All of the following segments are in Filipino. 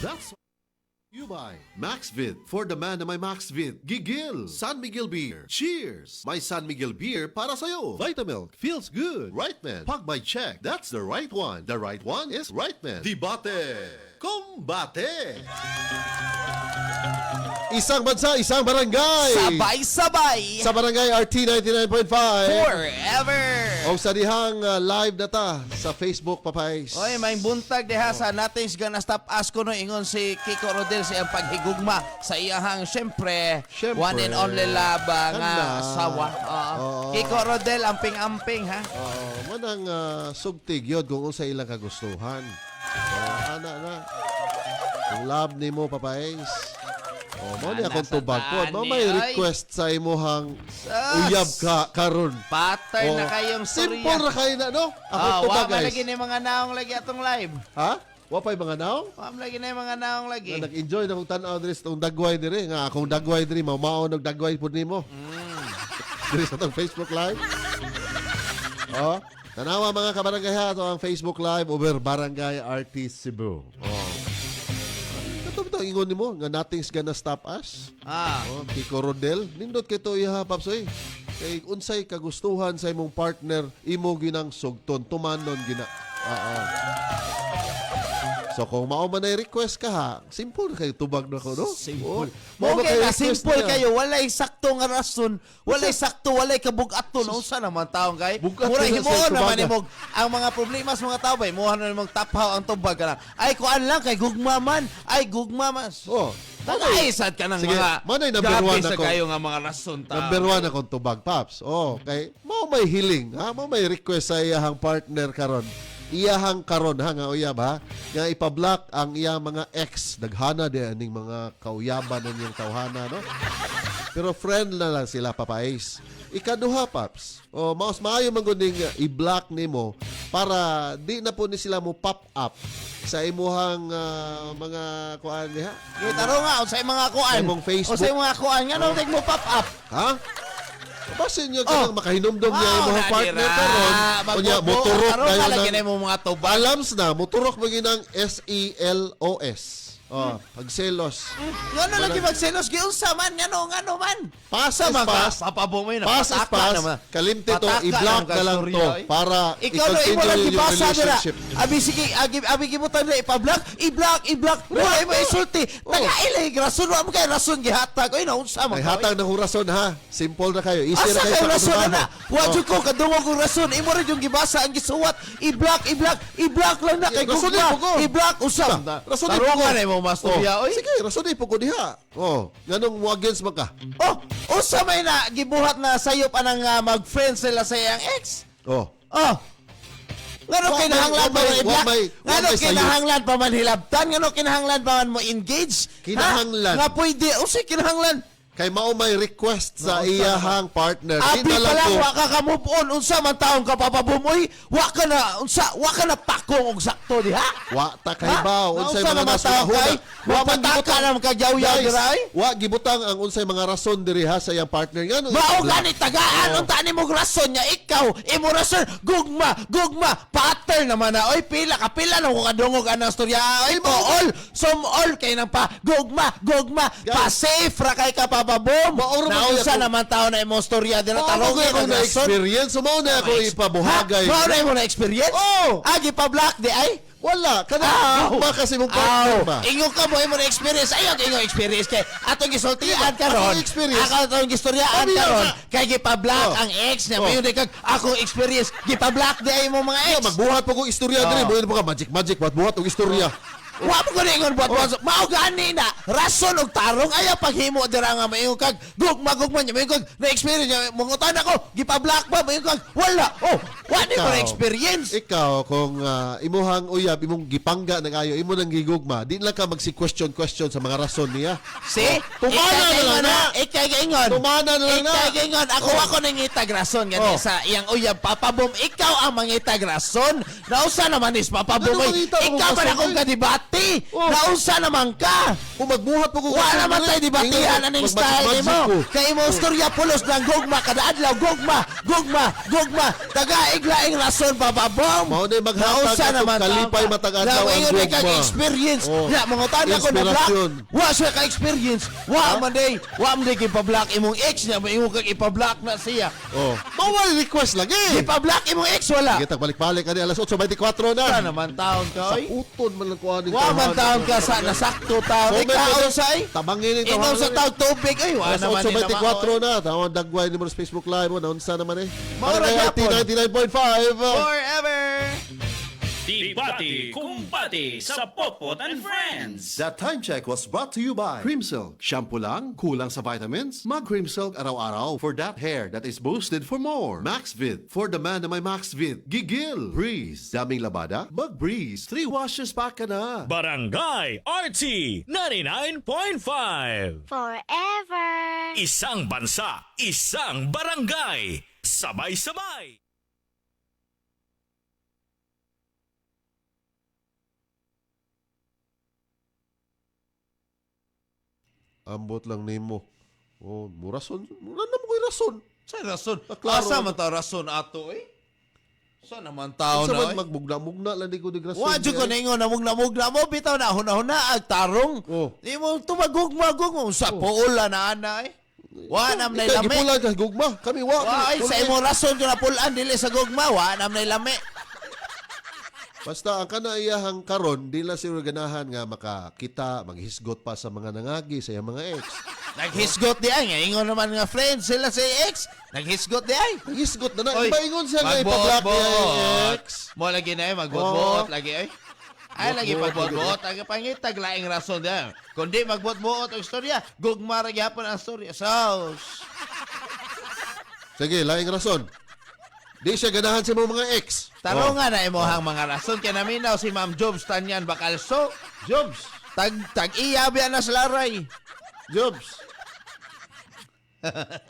That's you buy Maxvid for the man na may Maxvid. Gigil, San Miguel Beer. Cheers! May San Miguel Beer para sa'yo. Vitamilk feels good. Right man. Pag may check, that's the right one. The right one is right man. Debate. Combate. Isang bansa, isang barangay. Sabay-sabay. Sa barangay RT 99.5. Forever. O sa dihang live na ta sa Facebook, Papais. Oy, may buntag diha sa Nothing's Gonna Stop Us kuno ingon si Kiko Rodel sa iyang paghigugma sa iyahang syempre one and only love nga Kanda. asawa. Oo. Kiko Rodel amping-amping ha. Manang sugtig yun kung unsa ilang kagustuhan. Ana na. Kung love ni mo, Papais. Mo ni akong tubag po. Mo may request sa imuhang uyab ka karon. Patay na kayong storya. Simple ra kayo na, no? Akong tubag, wa guys. lagi ni mga naong lagi atong live. Ha? Wapay mga naong? Wa lagi ni mga naong lagi. Na nag-enjoy na kong tanaw diri sa itong dagway diri. Nga akong dagway diri, mao nagdagway po nimo. Diri sa itong Facebook Live. Tanawa mga kabarangay ha, ito ang Facebook Live over Barangay RT Cebu. Ito ingon nimo nga Nothing's Gonna Stop Us. Kiko Rodel, nindot kay to iha papsoy. Kay unsay kagustuhan sa imong partner, imo ginang sugton, tumanon gina. So kung mao man ay request ka ha, simple kay tubag na ko, no? Simple. Mo kay simple kayo, walay sakto nga rason, walay sakto, walay kabug-aton unsa naman taong kay. Mura himuon naman imong ang mga problema sa mga tao bay, mo na imong taphaw ang tubag kana. Ay kuan lang kay gugma man, ay gugma mas. Tagaisad ka ng sige, mga manay number one sa ako. kayo nga mga rason ta. Number one akong tubag, Paps. Kay mao may hiling, ha? Mao may request sa iyahang partner karon. Iyahang karon ha nga uyab ha nga ipablock ang iyang mga ex daghana di aning mga kauyaban niyang tawhana, no? Pero friend na lang sila, Papais. Ikaduha, Paps. Maos maayo man gud ning i-block nimo para di na po ni sila mo pop up sa imuhang mga kuan diha. Gitaro nga sa mga kuan. Sa imong Facebook. O sa mga kuan nga no mo pop up. Ha? Basin niyo kanang makahinumdum niya imong partner karon. Unya moturok kayo lagi ng na mo mga tubag. balams na moturok maginang SELOS. Pagselos. Ngano lagi magselos giunsa man ngano man. Pass Sa is mga pass. papabomoy na Pass is pass. Kalimte to, i-block na lang to para ikaw no imo lang i-continue yung gibasa dira. relationship. Abi sige, abi gibutan na i-block, i-block. Wala mo isulti. Taga-ilay rason wa mo kay rason gihatag. Oy naunsa man. Ay hatag na kong rason ha. Simple na kayo. Easy Asa na kayo kayo sa rason katrabaho. na? Wa jud ko kadungog kong rason. Imo rin yung gibasa ang gisuwat. I-block lang na kay Rason gugma. din po ko. I-block usam. Rason din po ko. Tarungan mo masturya oy. Sige, rason din po ko diha. Ganong mo against man ka. Usa may na gibuhat na sayop anang mag-friends sila sa iyang ex. Ngano kinahanglan pa man i-block? Ngano kinahanglan pa man hilabtan? Ngano kinahanglan pa man mo engage? Kinahanglan. Nga pwede. Usa kinahanglan. Kay mao may request sa iyahang partner. Abi Di na pa lang ko- wa ka ka-move on. Unsa man taong ka papabumoy? Wa ka na pakong og sakto diha. Wa ta kay ba unsay Unsa mga naman taong kay? Wa man mataka na magkagyaw-yaw Guys, dira ay? wa gibutang ang unsay mga rason diri ha sa iyang partner. Ngano? Mao gani tagaan unta nimo rason niya ikaw imo rason gugma pattern naman na oy pila na ko kadungog anang storya oy mo all kay nang pa gugma pa safe ra kay ka papabom Mauro man nausa ako- naman tao na imo storya dira tarong Ako ang na rason experience mo na ako ipabuhagay. mao na imo na experience agi pa black di ay Wala kana ba kasi mong partner ba? Ingon ka mo imo na experience. Ayo ingon experience kay atong gisultian karon. Ako experience. Ako atong gistoryaan Ano yun? karon. Kay gipablock ang ex niya. Mayon kag ako experience gipablock di ay mo mga ex. Magbuhat po ko istorya diri, buhat po ka magic buhat og istorya. Wa mo gani ingon buhat mao gani na rason og tarong ayaw paghimo dira nga mayon kag gugma niya mayon kag na experience niya mungutan ako gipablock ba mayon kag wala. Wa ni mo na experience. Ikaw kung imuhang uyab imong gipangga nang ayo imo nang gigugma, di lang ka magsi-question sa mga rason niya. See? Tumana na lang na. Ikay ingon. Tumana na lang na. Ikay ingon. Ako nangitag rason gani sa iyang uyab papabom. Ikaw ang mangitag rason. Nausa naman is papabom. Ano mangita mo Ikaw man rason, akong oy? kadibata debate. Oh. Naunsa naman ka? Kung magbuhat po ko. Wala naman tayo debatihan aning style mo. Kay mo storya pulos ng gugma kada adlaw gugma. Taga-iglaing rason bababong. Mao na maghatag Naunsa atong naman kalipay matag adlaw ang ingon kag gugma. experience. Oh. Ya mga tanda ko na black. Inspirasyon. Wa siya ka experience. Wa man day kay imong ex niya ingon kag ipa-block na siya. Oh. Bawal request lagi. Ipa-block imong ex wala. Kita balik-balik ani alas 8:24 na. Sa naman taon ka Sa oy. uton man lang ko aning Wa man taon ka sa nasakto taon. Ikaw sa ay. Tabangin ito. Ikaw sa taog tubig ay wa Alas naman nila 8:24 na. Tawag dagway ni mo sa Facebook Live mo. Naunsa naman eh. Maura gyapon. 99.5. Forever. Debate Kumpati sa Popot and Friends. That time check was brought to you by Cream Silk. Shampoo lang, kulang sa vitamins? Mag Cream Silk araw-araw for that hair that is boosted for more. Maxvid, for the man na may Maxvid. Gigil, Breeze. Daming labada? Mag Breeze. 3 washes pack ka na. Barangay RT 99.5. Forever. Isang bansa, isang barangay. Sabay-sabay. Ambot lang nimo. Oh, murason. Mura na mo ko'y rason. Sa rason. Klaro. Asa man ta rason ato eh? Sa naman tao Sa na man eh? magbugna-mugna lang di ko di rason. Wa jud ko ningon na mugna mo bitaw na hunahuna ag tarong. Oh. Di mo tumagugma sa puula na ana eh. Wa nam nay lami. Gipulan ka gugma. Kami wa. Wa ay sa imong rason ko na pulan dili sa gugma wa nam nay lami. Basta ang kanaiyahang karon dila siguro ganahan nga makakita, maghisgot pa sa mga nangagi sa iyang mga ex. Naghisgot di ay ingon naman nga friends sila sa ex. Naghisgot di ay. Hisgot na na. Oy, Ipaingon siya nga magbuot-buot. ipa-block niya yung ex. Mo lagi na eh, magbuot-buot lagi ay. Ay lagi Buot-buot, pagbuot ang pangitag laing rason di. Kundi magbuot-buot ang istorya, gugma ra gyapon ang istorya. So, Sige, laing rason. Di siya ganahan sa mga ex. taro nga na imuhang mga rason kay naminaw si Ma'am Jobs Tanyan Bacalso. Jobs. Tag-iya biya na sa laray. Jobs.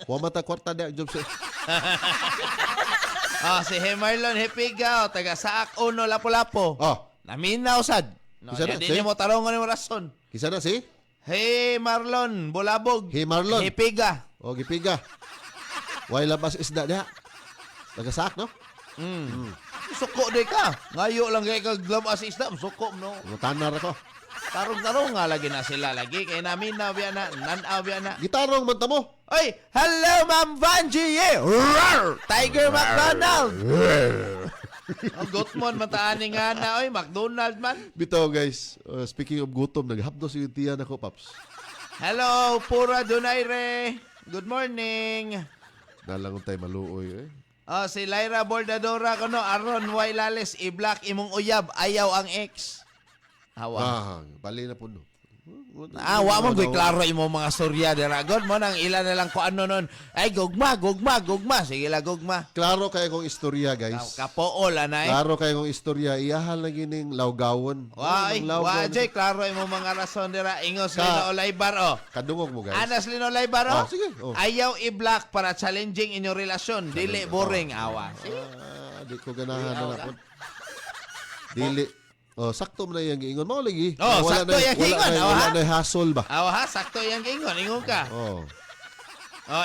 Wa mata kwarta dia Jobs. Si Hemarlon Hipigaw, taga Saak Uno Lapu-Lapu. Oh, Naminaw sad. No, Isa na, hindi si? mo tarongan yung rason. kisa na si? Hey Marlon, Bulabog. Hey, Marlon. Hipiga. O gipiga. Way labas isda dia. Nagasak no? Suko di ka. Ngayo lang kay kag labas isda, suko no. Mutanar ako. Tarong-tarong nga lagi na sila lagi kay namin na biya na, nanaw biya na. Gitarong man tamo. Oy, hello Ma'am Vanjie. Roar! Tiger McDonald. Ang gutmon mataani nga na oy, McDonald man. Bitaw guys, speaking of gutom, naghapdos yung tiyan ako, Paps. Hello, Pura Donaire. Good morning. Nalangon tayo maluoy eh. Si Lyra Bordadora ko no, Aron Wailales, i-block imong uyab, ayaw ang ex. Awa. Bali na po no. Wa mo goy klaro imo mga storya dira. God mo nang ila na lang ko ano nun. Ay gugma. Sige la gugma. Klaro kayo kong istorya, guys. Kapool anay. Klaro kayo kong istorya. Iyahal na gining lawgawon. Wa jay klaro imo mga rason dira. Ingos Lino Olaybar oh. Kadungog mo, guys. Anas Lino Olaybar oh. Sige. Oh. Ayaw i-block para challenging inyong relasyon. Dili boring awa. Di ko ganahan na po. Dili. Oh, sakto mo na yung giingon. Mao lagi. Oh, sakto yung giingon, Wala na hassle ba? Awa ha, sakto yang ingon. Ingon ka. Oh.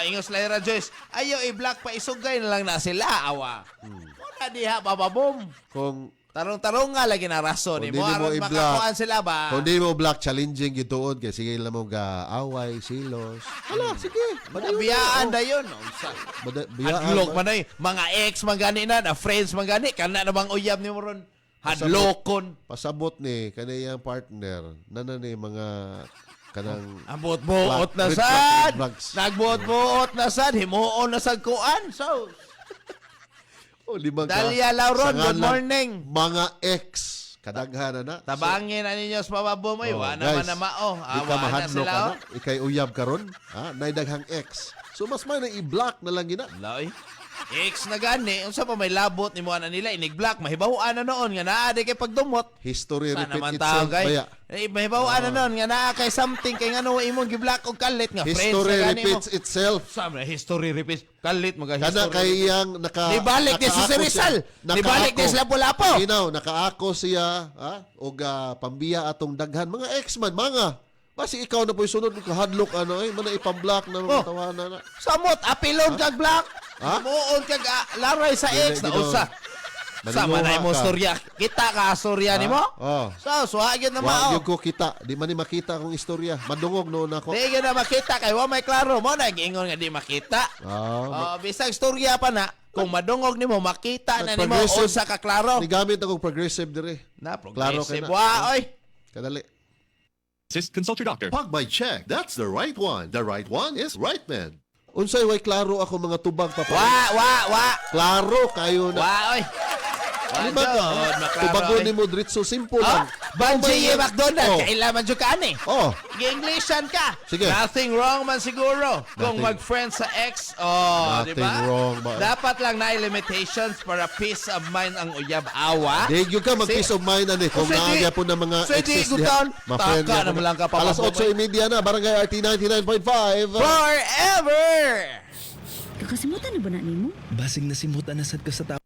Ingos Lyra Joyce. Ayaw i-block pa isugay na lang na sila awa. Wala diha bababom. Kung Tarong-tarong nga lagi na rason. Kung Mo di mo aron i-block. makakuan sila ba? Kung di mo black challenging gituod kay sige lang mo ga away, silos. Hala, sige. Biyaan da yun. Hadlok man ay. Mga ex man gani na friends man gani. Kana na bang uyab ni mo ron? Hadlokon. Pasabot ni kaniyang partner nana ni mga kanang Ang buot-buot na red sad. flags. Nagbuot-buot na sad. Himuon na sad kuan. So, limang Dalia Lauron, sangalan, good morning. Mga ex kadaghan na. Tabangin na ninyo sa pababo mo. Wa guys, naman na mao. Di ka Awa na mahadlok sila. ka na. Ikay uyab karon. Naidaghang ex. So mas may na i-block na lang gina. Loy. Ex na gani, unsa pa may labot ni mo ana nila inig-block, mahibaw-an na noon nga naa di kay pagdumot. History Sana repeat man itself tao kay. baya. Mahibaw-an na noon nga naa kay something kay ngano imong gi-block og kalit nga friends History na gani mo. repeats itself. Sama history repeats kalit mga Kana history. kay iyang Nibalik ni si nakaako Rizal. siya. Nibalik ni Nakaako. si Lapu-Lapu. Ginaw, nakaako siya, ha? Og pambiya atong daghan mga ex-man, mga. Basi ikaw na po'y sunod ka hadlok ano ay mana ipam-block na mga tawanan na. Samot apilon kag block. Ha? Muon kag laray sa ex na Ginaw. usa. Sama na imo ka. storya. Kita ka storya nimo? Oh. So agad na Wa mao. gyud ko kita, di man ni makita akong istorya. Madungog noon ako. Di ka na makita kay wa may klaro mo na giingon nga di makita. Bisag storya pa na kung madungog nimo makita na nimo Progressive. usa ka klaro. Nigamit akong progressive dire. Na Klaro progressive kay na. wa oy. Kadali. Consult your doctor. Pag by check, that's the right one. The right one is right man. Unsay way klaro ako mga tubag papa. Wa. Klaro kayo na. Wa oy. Di ba ka? Tubagon ni mo diretso simple Oh, lang. Banji McDonald, Oh. kailangan dyan ka ani. Oh, Gi-Englishan ka. Sige. Nothing wrong man siguro. Kung Nothing- mag-friend sa ex, oh, di Nothing ba? wrong ba? Dapat lang na limitations para peace of mind ang uyab awa. di gyud ka mag peace of mind ani kung Sige. naagya po ng mga Sige, exes gutan. Ma-friend Taka niya po naman lang ka, Papa Alas Boy. 8:30 na, Barangay RT 99.5. Forever! Kakasimutan na ba na nimo? Basig nasimutan na sad ka sa tao.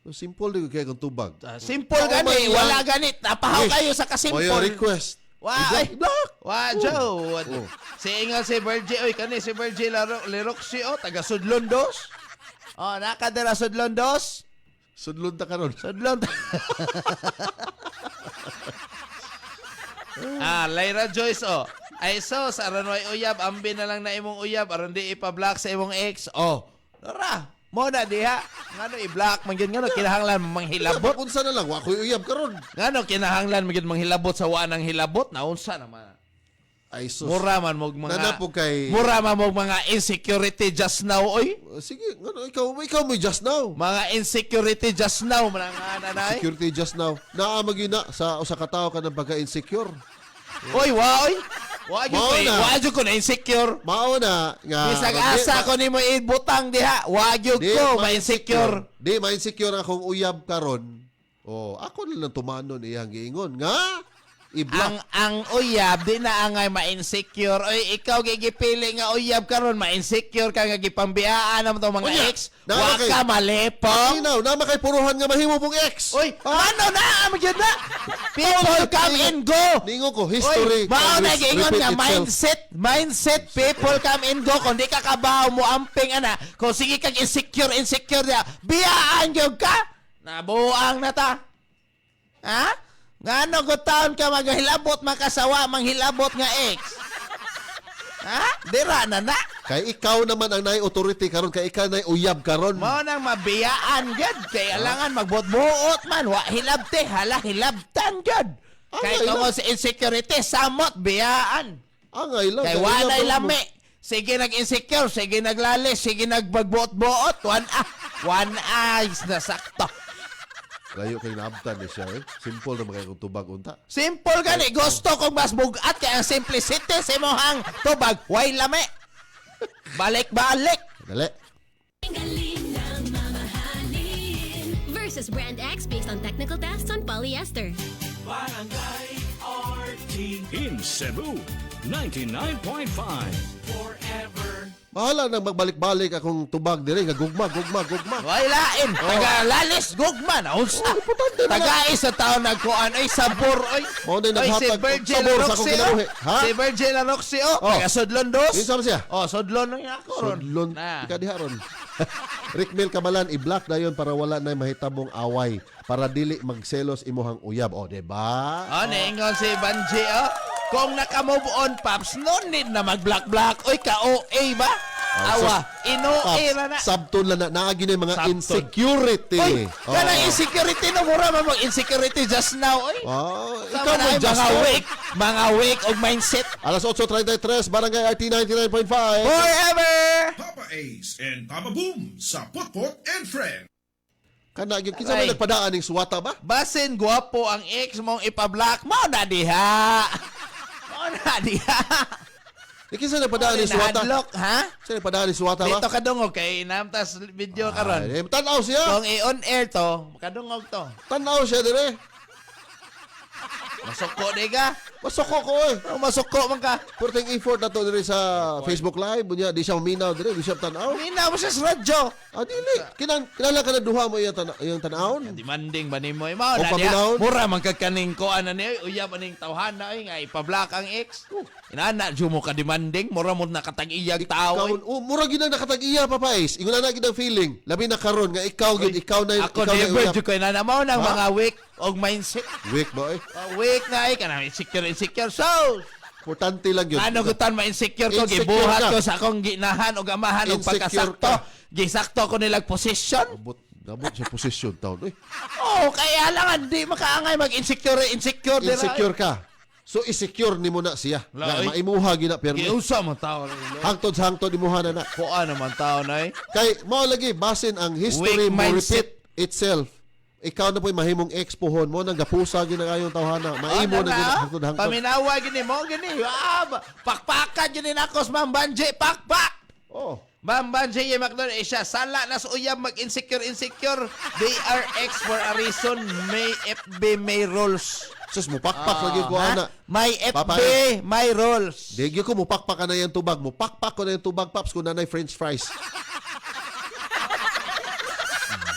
So, simple di kaya kung tubag. Simple Oh, gani, my wala God. ganit. Napahaw Wish. kayo sa O yung kasimple. request. Wa, I-block, ay. block. Wa, Joe. Oh. Si Ingal si Virgie, oy, kani si Virgie Leroxi, oh, taga Sudlon 2. Oh, nakadira Sudlon 2. Sudlon ta karon. Sudlon. Lyra Joyce, oh. Ay sos, aron way uyab, ambi na lang na imong uyab, aron di ipa-block sa imong ex. Oh, Nora, mo na diha. Ngano i-block man gyud ngano kinahanglan manghilabot. Unsa na lang, wa ko'y uyab karon. Ngano kinahanglan man gyud manghilabot sa wa nang hilabot, naunsa naman. Ay sus. Mura man mog mga Nanapog kay- Mura man mog mga insecurity just now, oy. Sige, ngano ikaw mo just now. Mga insecurity just now man nga nanay. Security just now. Naa magina sa usa ka tawo ka ng pagka-insecure. Oy, wa oy. Wa gyud Mao ko, na. wa gyud ko na insecure. Mao na nga Bisag asa ko nimo ibutang diha, wagyo ko ma-insecure. Di ma-insecure akong uyab karon. Oh, ako na lang tumanon iyang giingon nga i-block. Ang uyab di na angay ma-insecure. Oy, ikaw gigipili nga uyab karon ma-insecure ka nga gipambiaan mo tong mga Unya, ex. naa Wa kay- ka malipong. Inaw, na makay puruhan nga mahimo pong ex. Oy, ano na magyud na? People come and go. Ningo ko history. Oy, mao na always giingon repeat nga itself. mindset people come and go kung di ka kabaw mo amping ana kung sige kag insecure dia biyaan gyud ka nabuang na ta ha ngano gud taon ka maghilabot makasawa manghilabot nga ex ha dira na Kay ikaw naman ang naay authority karon kay ikaw naay uyab karon. mao nang mabiyaan gud kay alangan magbuot-buot man wa hilabte hala hilabtan gud kay Angay kamo sa insecurity samot biyaan. Angay lang. Kay kay uyab walay karon mo. lami. Sige nag-insecure, sige naglalis, sige nagbagbuot-buot. One eyes na sakto. Layo kay naabtan ni siya eh. Simple na kay kung tubag unta. Simple gani. Gusto kong mas bugat kay ang simplicity sa imong tubag. Way lami. Balik-balik. Dali. Versus Brand X based on technical tests on polyester. In Cebu, 99.5. Bahala nang magbalik-balik akong tubag dire nga gugma. Way lain. Taga-lalis, gugma. Naunsa. Taga-is sa taon nagkuan. Ay, sabor. Ay, Mao na Ay, si naghatag og Virgil sabor sa akong Roxy. kinabuhi. Ha? Si Virgil Roxy. Oh, Oh. taga Sudlon 2. Isa man siya? Oh, Sudlon nang ako ron. Sudlon. Na. Ika diha ron. Rick Mel Kamalan, i-block na yon para wala na mahitabong away. Para dili magselos imuhang uyab. O, diba? Oh, naingon si Banji, oh. Kung naka-move on, Paps, no need na mag-block-block. Oy, ka-OA ba? Awa, ino-A na na. Sabton lang na. Naagi na yung mga Sabton. insecurity. Oy, Oo. kanang insecurity no mura man mag insecurity just now, oy. Oh, Ikaw ikaw mo mga weak og mindset. Alas 8:33, Barangay RT 99.5. Forever. Papa Ace and Papa Boom sa Potpot and Friend. Kana gyud kinsa Ay. man nagpadaan ning suwata ba? Basin guwapo ang ex mong ipa-block mo na diha. Mo na diha. Kinsa nagpadaan ni Suwata? Nahadlok, ha? Kinsa nagpadaan ni Suwata ba? Dito kadungog kay namtas video karon. Tanaw siya. Kung i-on air to, kadungog to. Tanaw siya dire. Masuko di ka? Masuko ko eh. Oh, masuko man ka. Purting effort na to dire sa Facebook Live. Bunya, di siya uminaw dire. Di siya tanaw. Mina mo siya sa radyo. Dili. Kinala ka na duha mo yung tanawon. Demanding ba ni mo? Mao O, na niya. paminahon? Mura man kagkaning ko ano niya. Uya man ning tawhana nga ipa-block ang ex. Inana jud mo ka demanding. Mura mo nakatag-iyag tao. Mura ginang nakatag-iya papais. Ingon na gid ang feeling. Labi na karon nga ikaw gid ikaw na Ako ikaw na never uyab. jud ko inana mo ng Ha? mga weak og mindset. Weak ba eh? Weak na ay kana insecure. So, Importante lang yun. ano gutan ma-insecure ko? Insecure Gibuhat ka. ko sa akong ginahan o gamahan o Insecure pagkasakto. ka. Gisakto ko nilang position. Nabot sa posisyon taon. Oh, kaya lang di makaangay mag-insecure. Insecure ka. So, insecure ni mo na siya. Laoy. Nga, maimuha gina pero Giusa mo tao. hangtod sa hangtod imuha na na. Kuha naman tao na eh. Kay mo lagi basin ang history Weak mo mindset. repeat itself. Ikaw na po'y mahimong expohon mo nang gapusa gina kayong tawhana. Maimo na gina hangtod hangtod. Paminawa gini mo gini. Pakpakan gini nakos Ma'am Banji. Pakpak! Oh. Ma'am Banji yung McDonald siya. Sala na sa uyab mag-insecure. They are X for a reason. May FB, may rules. Sus mo pakpak lagi ko Ha? ana. May FB, Papay. may rules. Digi ko mo pakpak ka na yung tubag mo. Pakpak ko na yung tubag paps ko nanay french fries.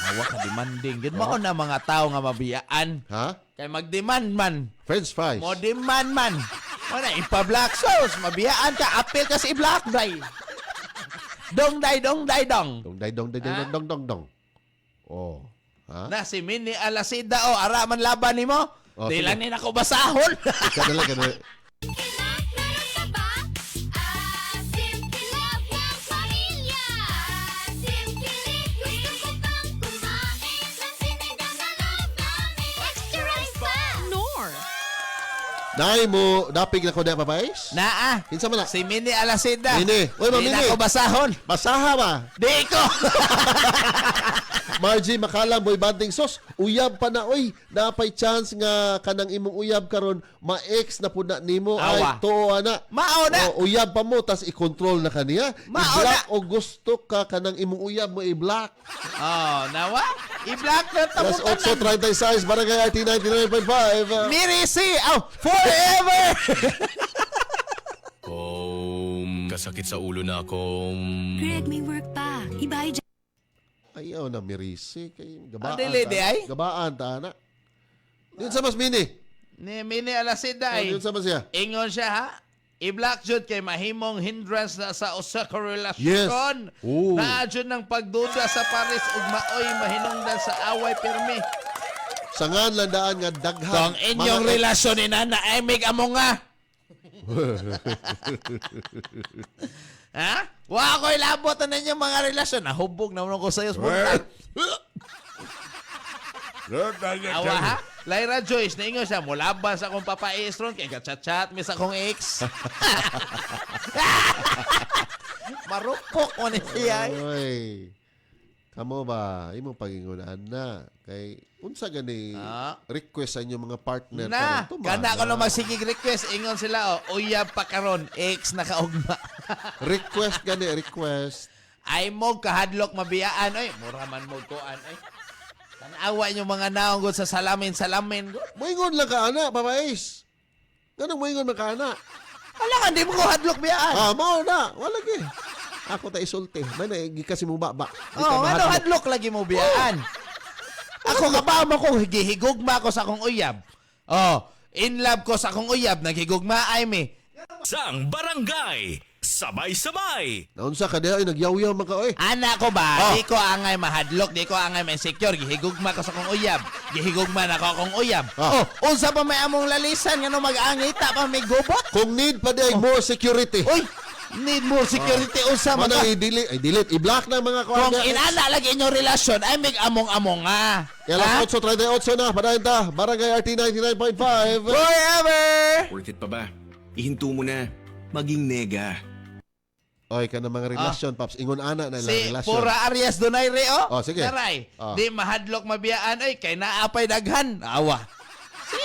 Hawa ka demanding. Yun mo na mga tao nga mabiyaan. Ha? Kay mag-demand man. French fries. Mo demand man. Ano, ipa-black sauce. Mabiyaan ka. Appeal ka si black day. Dong day. Dong day dong Ha? dong. Oh. Ha? Na si Mini Alasida o araman laban ni mo. Oh, Di sige. lang ni nako basahon. Kadala ka na. Meron ka ba? Simple Love ng pamilya. Simple gusto ko pang kumain ng sinigang na love namin. Extra rice pa! Nor! Nay mo dapig na ko na papais? Naa. Kinsa man na? Si Mini Alasida. Mini. Uy, Di Mini. nako basahon. Basaha ba? Di ko. Margie Makalang boy banding sos. Uyab pa na oy. Napay chance nga kanang imong uyab karon ma-ex na pud na nimo ay Awa. tuo ana. Mao na. O, uyab pa mo tas i-control na kaniya. Mao I-block o gusto ka kanang imong uyab mo i-block. Oh, nawa. I-block na Alas tabutan. 8:36 Barangay RT 99.5. Mirisi. Oh, forever. Kasakit sa ulo na akong... Greg, may work pa. Ibayad Ayaw na mirisi kay gabaan. dili, di ay? Gabaan ta ana. Yun sa mas mini. Ni Mini Alasida ay. Yun sa mas siya. Ingon siya ha. I-block jud kay mahimong hindrance na sa usa ka relasyon. Yes. Oo. Na jud ng pagduda sa pares ug maoy mahinungdan sa away pirmi. Sangan landaan nga daghan. Kung inyong mga- relasyon ni Nana ay mig amo nga. Ha? Wa ko'y labot na ninyo mga relasyon. Nahubog na ko sa'yo. Awa ha? Lyra Joyce, naingon siya, mulaban sa akong papa Estron, kaya gatchat-chat mi sa akong ex. Marupok mo ni siya. Oy. Kamo ba? Imong pagingunaan na. Kay, unsa gani request sa inyong mga partner. Na, karon? kanda ko lang magsigig request. Ingon sila, uyab pa karon, ex na kaugma. Request gani, request. Ay mo kahadlok mabiyaan. Ay, mura man mo kuan. Ay, tanawa yung mga naong gud sa salamin. Moingon lang ka, ana, papais. Ganang moingon man ka, ana. Wala ka, di mo ko hadlok biyaan. Mao na. Wala gi. Ako ta isulti. May naigi kasi mo baba. Di ka Oo, ano mahadlok. hadlok lagi mo biyaan. Ako kabama ko, higihigugma ko sa akong uyab. Oh, in love ko sa akong uyab, naghigugma ay mi. Sang Barangay, sabay-sabay. Naunsa ka diha, nagyaw-yaw man ka, oy. Anak ko ba, di ko angay mahadlok, di ko angay ma-insecure, gihigugma ko sa akong uyab. Gihigugma na ko akong uyab. Ah. Oh, unsa pa may among lalisan, nga no mag-angita pa may gubot? Kung need pa di more security. Uy, need more security, unsa man Mana ka? i-delete, i-block na mga Kung kuwan. inana lagi inyong relasyon, ay may among-among nga. Kaya 8:38 na, padayon ta, Barangay RT 99.5. Forever! Worth it pa ba? Ihinto mo na. Maging nega. Oy, ka na mga relasyon, Paps. Ingon ana na lang Si relasyon. Pura Arias Donaire, oh. Oh, sige. Taray, Oh. di mahadlok mabiyaan, ay, kay naapay daghan. Awa. Si,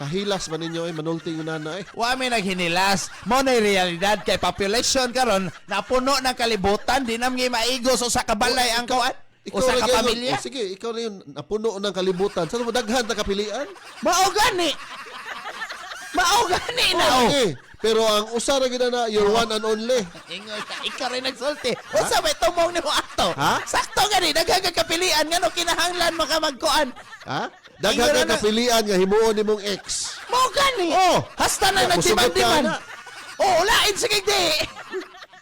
Kahilas man ninyo ay manulting unana eh. Wa may naghinilas. Mo na realidad kay population karon napuno ng kalibutan di nam maigos usa ka balay ang kuan. Usa ka lagi yun. pamilya. Sige, ikaw na yun. Napuno ng kalibutan. Saan mo daghan na kapilian? Mao gani. Mao gani na. Oh. Okay. Pero ang usa ra gid na you're one and only. Ingon ka, ikaw rin nagsulti. Usa may tumong ni mo ato. Ha? Sakto gani daghang ka kapilian ngano kinahanglan maka magkuan. Ha? Daghan Ingon ka na. kapilian nga himuon nimong ex. Mao gani. Oh. Hasta na Kaya musugot ka, nagdiman-diman. ana. Oh, lain sige di.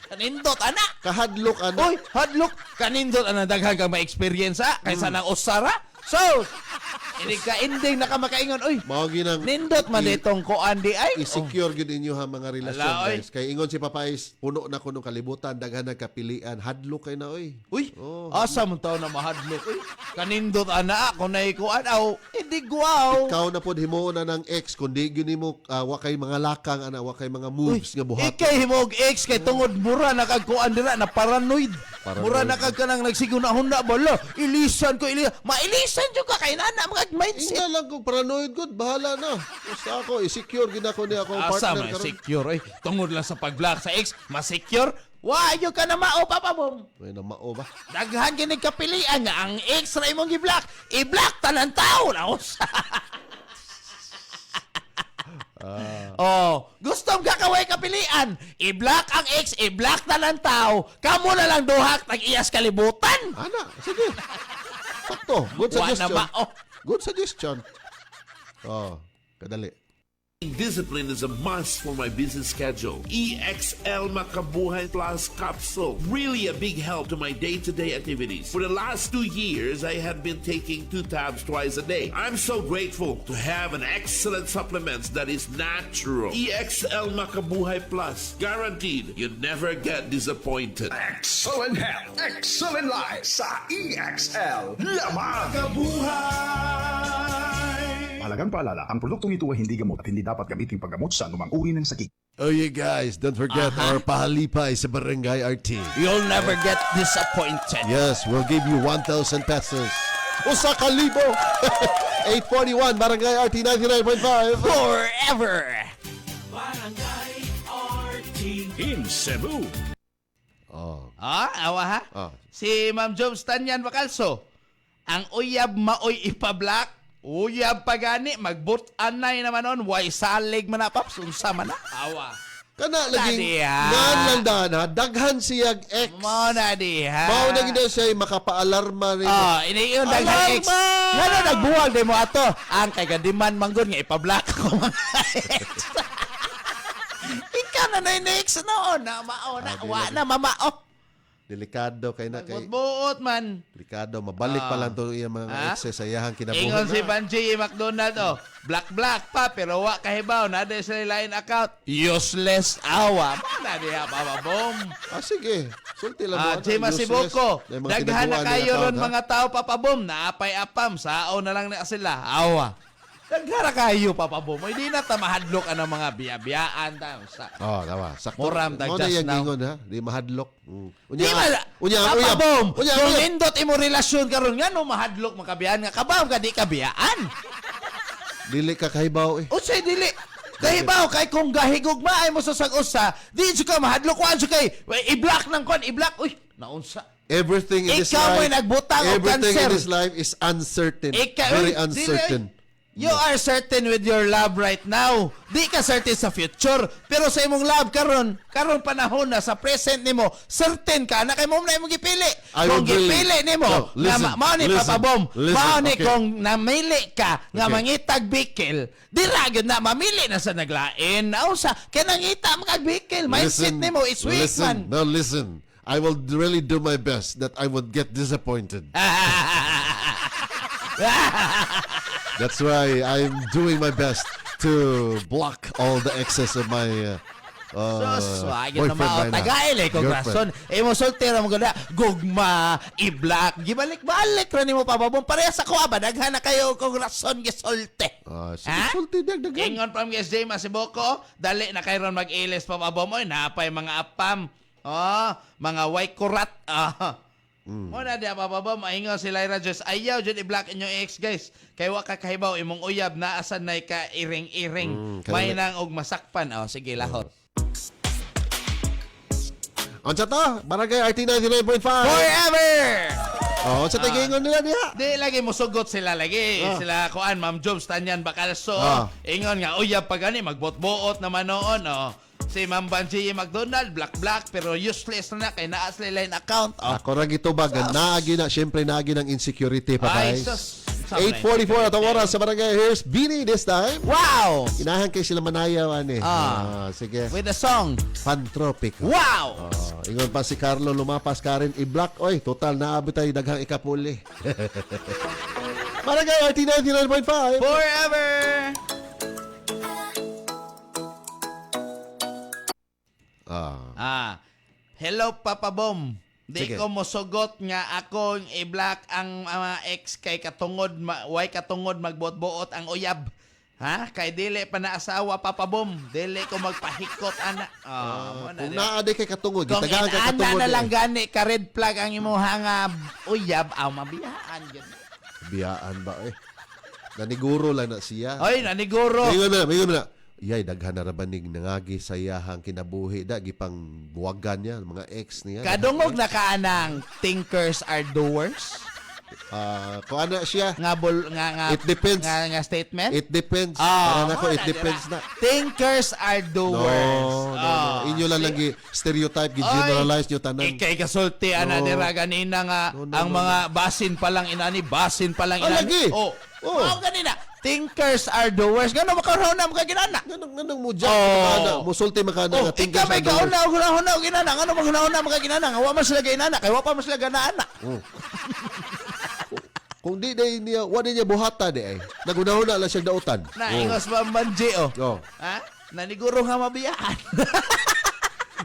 Kanindot anak. Kahadlok ana. Oy, hadlok. Kanindot ang daghang kang ma-experience kaysa nang usara. So, hindi ka ending na ka makaingon. Oy, Mao ginang nindot man itong kuan di ay. i-secure gid inyo ha mga relasyon Ala, oy. guys. Kay ingon si Papais, puno na kuno kalibutan, daghan na kapilian, hadlok kay na oy. Uy, Oh, asa man taon na mahadlok. Uy, kanindot ana ako na ikuan aw. Hindi guwaw. Ikaw na pod himuon na ng ex kundi gyud nimo wa kay mga lakang ana, wa kay mga moves nga buhat. Ikay himog ex kay tungod mura na kagkuan dira na paranoid. Paranoid. Mura na kag kanang nagsigunahon na bala. Ilisan ko mailisan jud ka kay nana mga mindset. Inga lang kung paranoid good, bahala na. Basta ako, i-secure gid ako ni akong Asa partner man karon. secure oy. Tungod lang sa pag-block sa ex, ma-secure. Wa ayo ka na mao papa mom. May na mao ba? Daghan ginig kapilian nga ang ex ra imong gi-block. I-block tanan tawo na usa. Oh, gusto ka kaway kapilian. I-block ang ex, i-block na lang tao. Kamo na lang duhak tag-iyas kalibutan. Ana, sige. Sakto. Good Wa na suggestion. mao. Good suggestion. Oh, kadali. Discipline is a must for my busy schedule. EXL Makabuhay Plus Capsule. Really a big help to my day-to-day activities. For the last 2 years, I have been taking 2 tabs twice a day. I'm so grateful to have an excellent supplement that is natural. EXL Makabuhay Plus. Guaranteed, you'd never get disappointed. Excellent health, excellent life sa EXL. Lamang Mahalagang paalala, ang produktong ito ay hindi gamot at hindi dapat gamitin paggamot sa anumang uri ng sakit. Oh yeah guys, don't forget our pahalipay sa Barangay RT. You'll never get disappointed. Yes, we'll give you 1,000 pesos. Usa ka libo. 841 Barangay RT 99.5. Forever. In Cebu. Oh. Awa ha? Ah. Si Ma'am Jobs Tanyan Bacalso. Ang uyab maoy ipablock. Uyab pagani magbut-anay naman nun. Way salig man na paps. Unsa man na? Awa. Kana laging Nadiha. ngan lang dana, daghan siyag ex. Mo na diha. Mao na gid siya makapaalarma ni. Oh, ini yung daghang ex. Ngano nagbuwag din mo ato? Ang kay gadiman manggod nga ipablock ko mga ex. Ikaw na na yung ex noon. Na mao na. Wa na mamao. Delikado kay na kay. Buot man. Delikado mabalik pa lang to iya mga Ah? exes sa iyahang kinabuhi. Ingon si na. Banji McDonald oh. Black pa pero wa kahibaw na sa line account. Useless awa. Mana diha bababom. Ah sige. Sulti lang mo. Jay Masiboko. May mga Daghan na kinabuhan kayo account, ron ha? mga tao papabom. Naapay apam. Sao na lang na sila. Awa. Daghan na kayo papabom. Hindi na tamahadlok ang mga biyabiyaan. Sa Oh, tawa. Sakto. Muram, Mo na just yung now. gingon ha. Di mahadlok. Di ba? Unya. Papabom. Unya. Kung indot imo relasyon karon nga no mahadlok makabiyan nga kabaw ka di kabiyaan. Dili ka kahibaw eh. Unsay dili? Kahibaw kay kung gahigugma ay mo sa sag-usa, di jud ka mahadlok kuan jud kay i-block nang kon, i-block. Uy, naunsa. Everything in this Ikaw mo'y life. nagbutang og Everything cancer. in this life is uncertain. Very uncertain. You are certain with your love right now. Di ka certain sa future. Pero sa imong love karon panahon na sa present nimo, certain ka na kay mo na imong gipili. I Kung would really- gipili nimo, No, listen, mao ni listen, papabom. listen, Mao ni okay. kung namili ka nga Okay. mangitag bikil, dira gyud na mamili na sa naglain. Nausa kay nangita magagbikil. Mindset nimo is weak man. No, listen. I will really do my best that I would get disappointed. That's why I'm doing my best to block all the excess of my Swagin na boyfriend mao right now. tagail kung rason. Girlfriend. Imo soltero mo ganda gugma i-black gibalik-balik ra nimo papabom pareha sa kuha ba daghan na kayo kung rason gisolte. Sige, Ha? sulti dagdagan. Ingon from SJ Masiboko, dali na kayo ron mag-ilis papabom oy napay mga apam. Oh, mga white kurat. Muna di papabom, maingaw si Lyra Joyce. Ayaw dyan i-block inyong ex, guys. Kaya wa ka kahibaw, imong uyab, naasan na ka iring-iring. May nang og masakpan. O, sige, lahot. On sa to, Barangay RT 99.5. Forever! Oh, sa tigingon nila diha. Di lagi mo sugot sila lagi. Sila kuan Ma'am Jobs Tanyan Bacalso. Ingon nga uyab pa gani magbot-buot naman noon Si Ma'am Banji McDonald black pero useless na kay naa sila line account. Ako ra gitubag naagi na syempre naagi ng insecurity pa Ay, guys. sus. 8:44 at ang oras sa Barangay. Here's Beanie this time. Wow! Inahan kay sila manayaw ani. Sige. With the song. Pantropic. Wow! Ingon pa si Carlo lumapas ka rin i-block. Oy, total naabot tayo daghang ikapuli. Barangay RT 99.5. Forever! Hello Papa Bom. Di Sige. ko mosugot nga akong i-block ang mga ex kay katungod way katungod magbot-buot ang uyab. Ha? Kay dili pa na asawa Papa Bom. Dili ko magpahikot ana. Kung naade kay katungod, Kung gitagaan ka inaana katungod. na lang gani ka red flag ang imuha nga uyab aw mabihaan gyud. Biyaan ba eh. Naniguro lang na siya. Oy, naniguro. Mingon na. Iyay, daghan na rabanig nangagi sa iyahang kinabuhi. Dagi pang buwagan niya, mga ex niya. Kadungog na kaanang thinkers are doers. Kung ano siya, Nga it depends. nga statement. It depends. Para nako, it depends na. Thinkers are doers. No. Inyo lang lagi stereotype, generalize nyo tanan. Ikay kasulti ana dira ganina nga ang mga basin pa lang inani, basin pa lang inani. Lagi. Oh, ganina. Thinkers are doers. Gano makarona mo ka ginana? Ganang mo dyan. Makana. Musulti makana. Ikaw may kauna o ginana. Ano maghuna-huna mga ginana? Nga wa man sila ginana. Kaya wa pa man sila ganana. Kung di niya, wala niya buhata di ay. Naguna-huna lang siya dautan. Naingos ba ang banji Ha? Naniguro nga mabiyaan.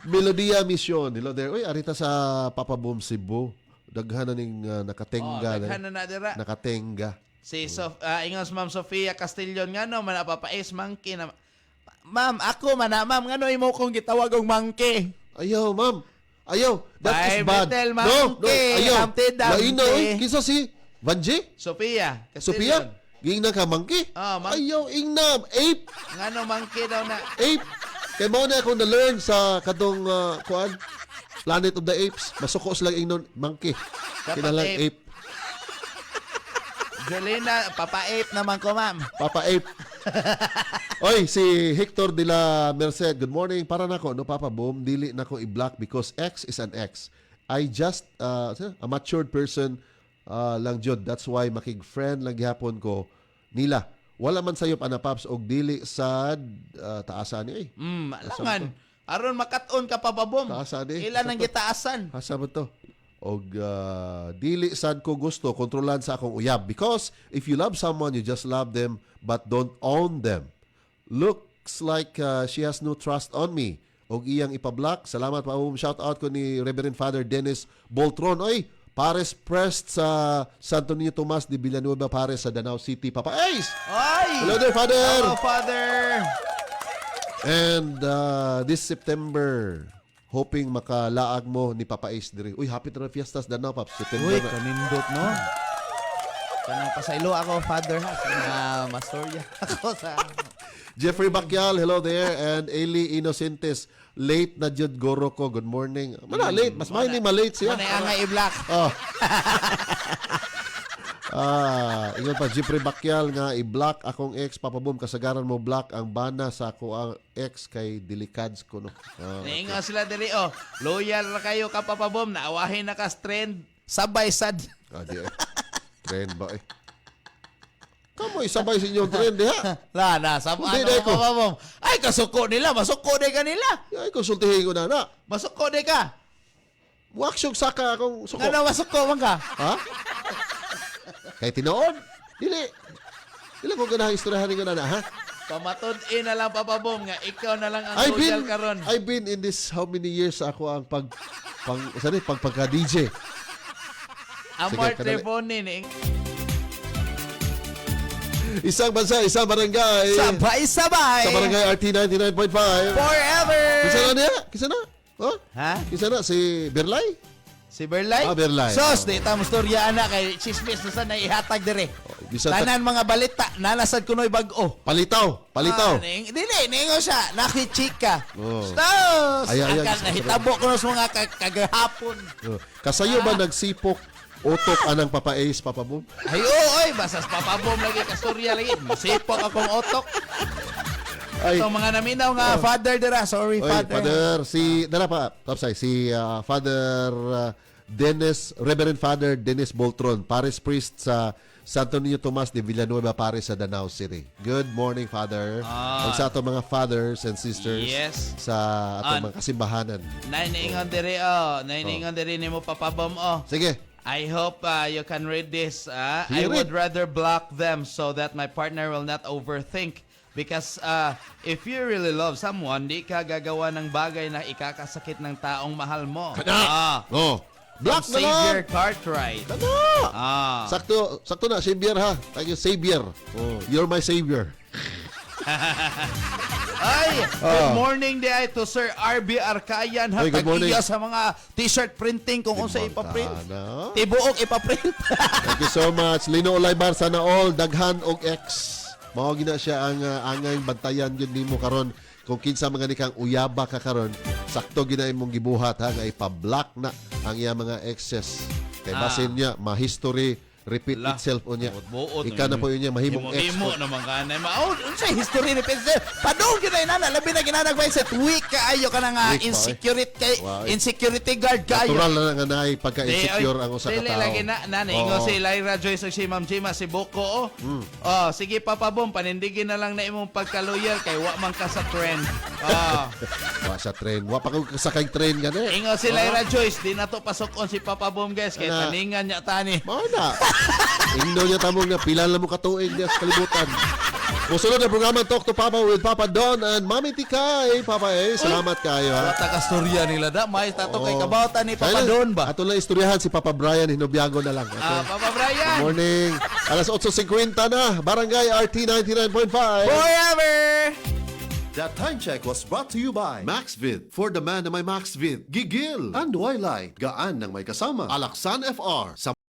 Melodia Mission. Hello there. Uy, arita sa Papa Boom Cebu. Daghan na ning nakatenga. Daghan na dira. Nakatenga. Si ingos Ma'am Sofia Castillon nga no, manapapais monkey na. Ma'am, ako ma'am, ngano imo kong gitawag og monkey? Ayaw, ma'am. Ayaw. That is Bye, bad. Betel, No, monkey. ayaw. Hamte, damte. Laina, Kisa si Vanji? Sophia Sophia? Castillon. Ging na ka, monkey? Monkey. Ayaw, ingnam. Ape. Ngano monkey daw na? Ape. Kaya mo na ako na-learn sa katong, kuan, Planet of the Apes. Masuko sila ingnon, monkey. Dapat Kinalang ape. ape. Jolena, papa-ape naman ko, ma'am. Papa Ape. Oy, si Hector de la Merced. Good morning. Para nako, no Papa Boom, dili nako i-block because X is an X. I just a matured person lang jud. That's why makig-friend lang gihapon ko nila. Wala man sayop ana paps og dili sad taasan ni. Alangan. Aron makat-on ka pa, Babom. Taasan ni. Ilan ang gitaasan? Asa ba to? Og dili sad ko gusto kontrolan sa akong uyab because if you love someone you just love them but don't own them. Looks like she has no trust on me. Og iyang ipablock. Salamat pa shout out ko ni Reverend Father Dennis Boltron. Oy, Pares Prest sa Santo Niño Tomas de Villanueva Pares sa Danau City. Papa Ace. Ay! Hello there, Father. Hello, Father. And this September hoping makalaag mo ni Papa Ace diri. Uy, happy na fiestas Danau, Paps. September Uy, na. kanindot, no? Kanang pasaylo ako, Father, ha? Sa mastorya ako sa... Jeffrey Bakyal, hello there. And Eli Innocentes, late na jud goro ko. Good morning. Mana late, mas may ni malate siya. Ano yung i-block? Ingon pa Jeffrey Bakyal nga i-block akong ex Papa Boom kasagaran mo block ang bana sa ako ang ex kay Delicads ko no. Nainga sila dili, loyal na kayo ka, Papa Bom. Naawahin na ka trend. Sabay sad. Di trend ba eh. Kamoy sabay sa inyong trend ha. Sabay Hindi, ano, Papa Bom. Ay, kasuko nila. Masuko de ka nila. Ay konsultihin ko na na. Masuko de ka. Waksog saka akong suko. Ano masuko man ka? Ha? Kay tinood. Dili ko ganahan istoryahan ko na ha. Pamatod-in na lang, Papa Bom, nga ikaw na lang ang loyal karon. I've been in this how many years ako ang pagka DJ. Amor Sige, teleponin eh. Isang bansa, isang barangay. Sabay-sabay. Sa barangay RT 99.5. Forever. Kisa na niya? Kisa na? Oh? Ha? Kisa na si Berlay? Si Berlay? Berlay. Sos, di ta mo storya ana kay chismis na sa naihatag dire. Bisan Tanan mga balita, nanasad kunoy bag-o. Palitaw. Dili, ningo siya, nakichika. Oh. Stos! Ay, Ang nahitabo ko na sa mga kagahapon. Kasayo ba nagsipok utok anang Papa Ace, Papa Boom? Ay, oy, basas papabom lagi, kastorya lagi. Masipok akong otok. Ay, So, mga naminaw nga, father dira. Sorry, oy, father. Father, dala pa, Topsay, si Father Dennis, Reverend Father Dennis Boltron, Paris Priest sa Santo Niño Tomas de Villanueva, Paris sa Danao City. Good morning, Father. Ang sa ato mga fathers and sisters Yes. sa ato mga kasimbahanan. Nainiingon diri, Nainiingon diri ni mo papabom, Sige. I hope you can read this. I Sige, would read. rather block them so that my partner will not overthink. Because if you really love someone, di ka gagawa ng bagay na ikakasakit ng taong mahal mo. Black From na lang. Xavier Cartwright. Sakto na, Savior ha. Thank you, Savior. You're my Savior. Ay, good morning di ay to Sir RB Arcayan. Ay, good morning. Tag-iya sa mga t-shirt printing kung unsa ipaprint. Ano? Tibuok ipaprint. Thank you so much. Lino Olaybar, sana all, daghan og X. Mao gina siya ang angay bantayan yun nimo karon kung kinsa mga nikang uyaba ka karon, sakto gina imong gibuhat ha nga ipa-block na ang iya mga exes. Kay basin niya ma-history repeat La. itself unya. Buot-buot. Ika na po yun niya mahimong ex. Himo naman kanay. Unsa history ni Pence? Padung gyud na labi na ginanag mindset. Weak kaayo ka na nga Weak pa, insecurity Wow. insecurity guard kaayo. Natural na nga naay pagka-insecure ang usa ka Dili tao. lagi na ingo Oo. si Lyra Joyce ug si Ma'am Jima si Boko. Sige Papa Bom, panindigin na lang na imong pagka-loyal kay wa man ka sa trend. Wa sa train. Wa pa ko sakay train gani. Ingo si Lyra Joyce, di na to pasok-on si Papa Bom guys kay Ana. taningan niya tani. Mao na. Ingno niya tamong na pila lang mo katuig niya sa kalibutan. Musunod na programa Talk to Papa with Papa Don and Mami Tikay. Papa salamat kayo ha. Wata ka storya nila da, may tato kay kabautan ni Papa Kaya Don ba? Ato lang istoryahan si Papa Brian Hinobiago na lang. Okay? Papa Brian. Morning. Alas 8:50 na. Barangay RT 99.5. Forever! That time check was brought to you by MaxVid. For the man na may MaxVid, gigil and wildlife. Gaan ng may kasama. Alaksan FR. Sa